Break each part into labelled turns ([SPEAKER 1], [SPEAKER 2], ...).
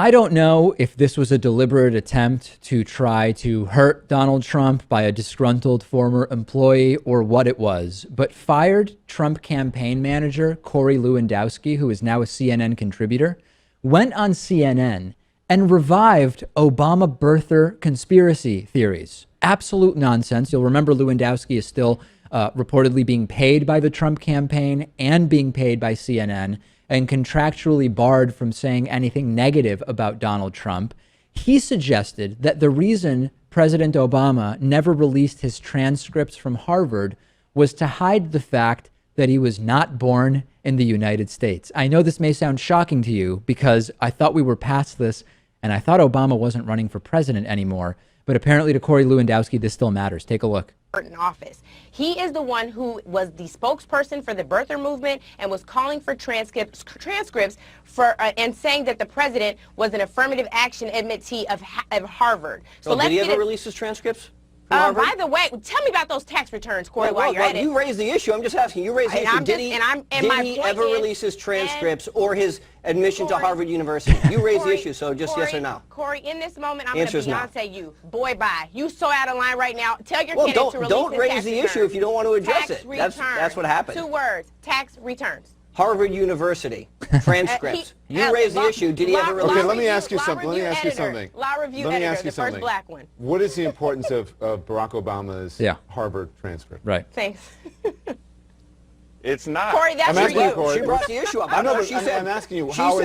[SPEAKER 1] I don't know if this was a deliberate attempt to try to hurt Donald Trump by a disgruntled former employee or what it was, but fired Trump campaign manager Corey Lewandowski, who is now a CNN contributor, went on CNN and revived Obama birther conspiracy theories. Absolute nonsense. You'll remember Lewandowski is still reportedly being paid by the Trump campaign and being paid by CNN and contractually barred from saying anything negative about Donald Trump. He suggested that the reason President Obama never released his transcripts from Harvard was to hide the fact that he was not born in the United States. I know this may sound shocking to you because I thought we were past this and I thought Obama wasn't running for president anymore, but apparently to Corey Lewandowski, this still matters. Take a look.
[SPEAKER 2] In office. He is the one who was the spokesperson for the birther movement and was calling for transcripts for and saying that the president was an affirmative action admittee of Harvard.
[SPEAKER 3] So did he ever release his transcripts?
[SPEAKER 2] By the way, tell me about those tax returns, Corey, while you're at it.
[SPEAKER 3] You raised the issue. I'm just asking. You raised the issue. Did he ever release his transcripts or his admission to Harvard University? You raised the issue, so just yes or no.
[SPEAKER 2] Corey, in this moment, I'm going to Beyonce you. Boy, bye. You so out of line right now. Tell your candidate to release his
[SPEAKER 3] don't raise the issue if you don't want to address it. That's what happened.
[SPEAKER 2] 2 words. Tax returns.
[SPEAKER 3] Harvard University transcripts. You raised the issue. Did he ever release?
[SPEAKER 4] Okay, let me ask you something. Law review editor, the first
[SPEAKER 2] you black one.
[SPEAKER 4] What is the importance of Barack Obama's Harvard transcript?
[SPEAKER 1] Right.
[SPEAKER 2] Thanks.
[SPEAKER 5] It's not.
[SPEAKER 2] Corey, that's for you.
[SPEAKER 4] Corey.
[SPEAKER 3] She brought the issue up.
[SPEAKER 4] I know, but I'm asking you, how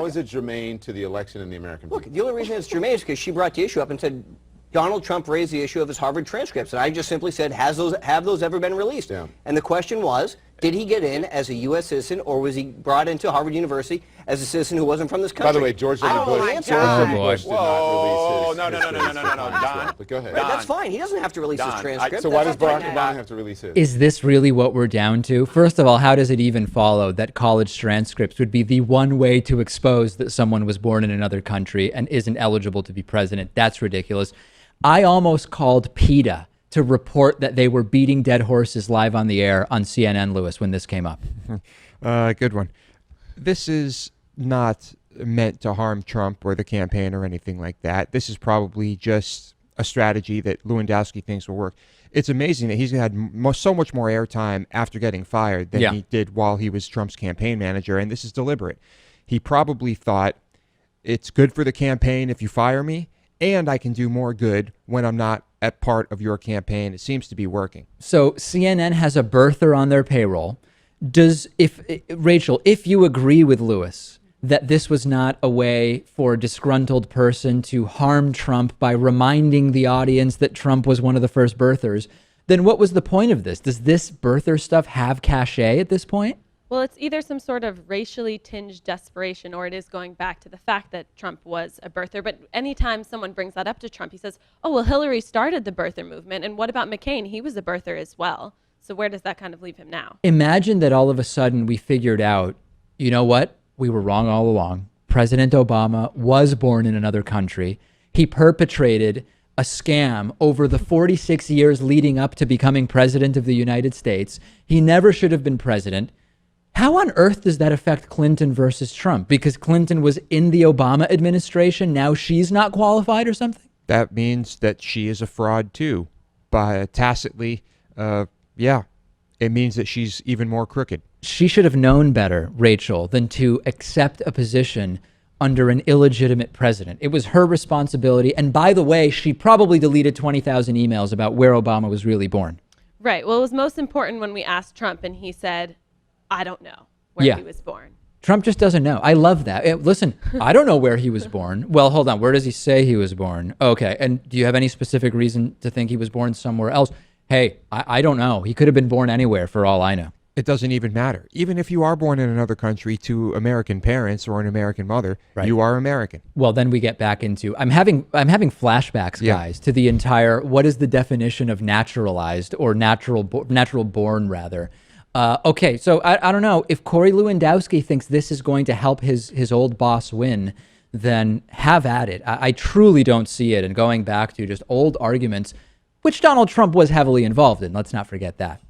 [SPEAKER 4] is it germane to the election in the American people?
[SPEAKER 3] Look, the only reason it's germane is because she brought the issue up and said Donald Trump raised the issue of his Harvard transcripts, and I just simply said, have those ever been released? Yeah. And the question was, did he get in as a U.S. citizen, or was he brought into Harvard University as a citizen who wasn't from this country?
[SPEAKER 4] By the way, George W. Bush did not release his
[SPEAKER 5] No, Don.
[SPEAKER 4] But go ahead.
[SPEAKER 3] Right, that's fine. He doesn't have to release his transcript.
[SPEAKER 4] So why does Barack Obama have to release his?
[SPEAKER 1] Is this really what we're down to? First of all, how does it even follow that college transcripts would be the one way to expose that someone was born in another country and isn't eligible to be president? That's ridiculous. I almost called PETA to report that they were beating dead horses live on the air on CNN, Lewis, when this came up.
[SPEAKER 6] Good one. This is not meant to harm Trump or the campaign or anything like that. This is probably just a strategy that Lewandowski thinks will work. It's amazing that he's had so much more airtime after getting fired than he did while he was Trump's campaign manager, and this is deliberate. He probably thought, it's good for the campaign if you fire me, and I can do more good when I'm not at part of your campaign. It seems to be working.
[SPEAKER 1] So CNN has a birther on their payroll. Rachel, if you agree with Lewis that this was not a way for a disgruntled person to harm Trump by reminding the audience that Trump was one of the first birthers, then what was the point of this? Does this birther stuff have cachet at this point?
[SPEAKER 7] Well, it's either some sort of racially tinged desperation, or it is going back to the fact that Trump was a birther. But anytime someone brings that up to Trump, he says, oh, well, Hillary started the birther movement. And what about McCain? He was a birther as well. So where does that kind of leave him now? Imagine
[SPEAKER 1] that all of a sudden we figured out, you know what? We were wrong all along. President Obama was born in another country. He perpetrated a scam over the 46 years leading up to becoming president of the United States. He never should have been president. How on earth does that affect Clinton versus Trump? Because Clinton was in the Obama administration. Now she's not qualified or something?
[SPEAKER 6] That means that she is a fraud too. By tacitly, it means that she's even more crooked.
[SPEAKER 1] She should have known better, Rachel, than to accept a position under an illegitimate president. It was her responsibility. And by the way, she probably deleted 20,000 emails about where Obama was really born.
[SPEAKER 7] Right. Well, it was most important when we asked Trump and he said, I don't know where he was born.
[SPEAKER 1] Trump just doesn't know. I love that. Listen, I don't know where he was born. Well, hold on. Where does he say he was born? Okay. And do you have any specific reason to think he was born somewhere else? Hey, I don't know. He could have been born anywhere for all I know.
[SPEAKER 6] It doesn't even matter. Even if you are born in another country to American parents or an American mother, you are American.
[SPEAKER 1] Well, then we get back into, I'm having flashbacks, guys, to the entire, what is the definition of naturalized or natural born rather? Okay, so I don't know. If Corey Lewandowski thinks this is going to help his old boss win, then have at it. I truly don't see it. And going back to just old arguments, which Donald Trump was heavily involved in, let's not forget that.